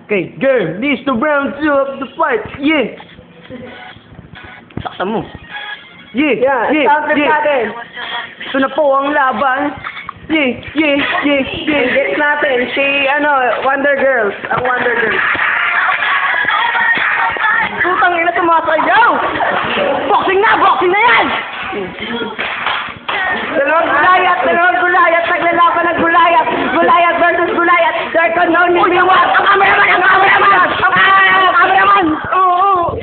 Okay, game. This is the round 2 of the fight. Yeah. Sakta mo. Yeah, yeah. Ito na po ang laban. Yeah. Get natin si, Wonder Girls. Ang Wonder Girls. Putang ina, sumasayaw! Boxing na yan! Dalawang gulayat, naglalaban ng gulayat. Gulayat versus gulayat. There can only be one. Ang cameraman! Oo.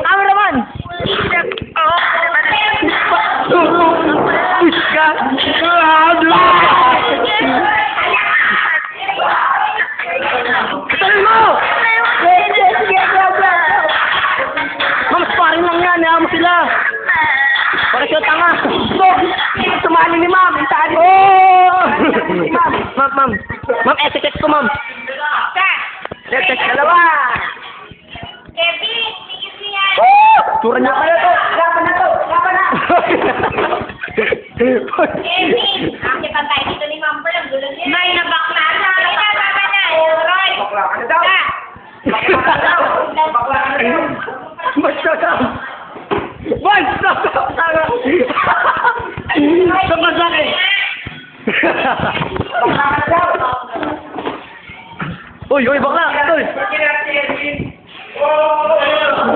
Cameraman! Push ka! Talon mo! Ma'am, sparring lang yan. Hayaan mo sila. Para siya tanga. Sumali ni ma'am. Saan? Oh! Ma'am, etiquette ko, ma'am. Let's dalawa. Kevin, tigil mo yan. Tura niya. Laban na to. Kevin, bakit pa tayo dito ni Ma'am Pearl? Ang gulo niya. May nabakla na. May nabakla na. Roy. Bakla ka na daw. Basta ka. Basta ka. Sama sa akin. Bakla ka na daw. Uy, bakla. Uy.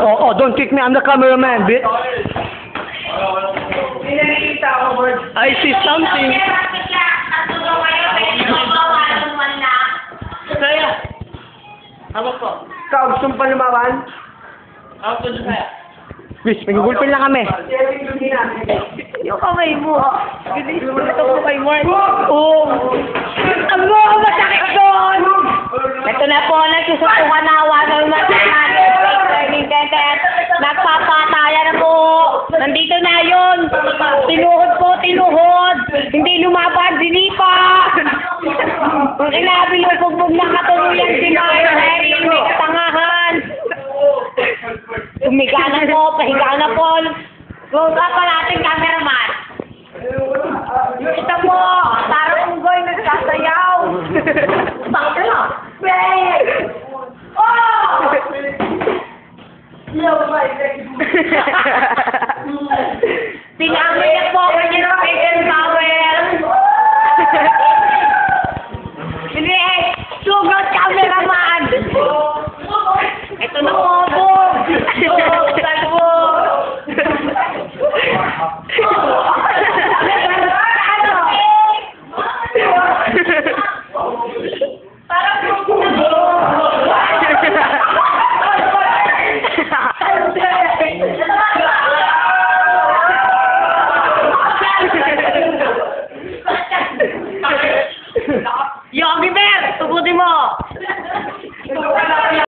Oh, don't kick me. I'm the cameraman, bitch. Pinakikita ako, Bird. I see something. Bakit siya? Natulong kayo. Pwede mo one-on-one na. Saya. Hawak ko. Ikaw, gusto mo pa lumaban? Hawak ko dyan kaya. Wish, nagugulpin lang kami. Yung kamay mo. Bilis mo ito ko kay Mark. Oo. Masakit doon! Ito na po, nagsusukuhan na ng training center. Nagpapataya na po. Nandito na yun. Tinuhod. Hindi lumaban, dinipa. Inabilugbog na katuluyan si Mario Harry. May katangahan. Tumiga na po, pahiga na po. Close up pa natin, cameraman. Kita mo, parang unggoy nagsasayaw. Bakit na? Bang! Oh! Yo, my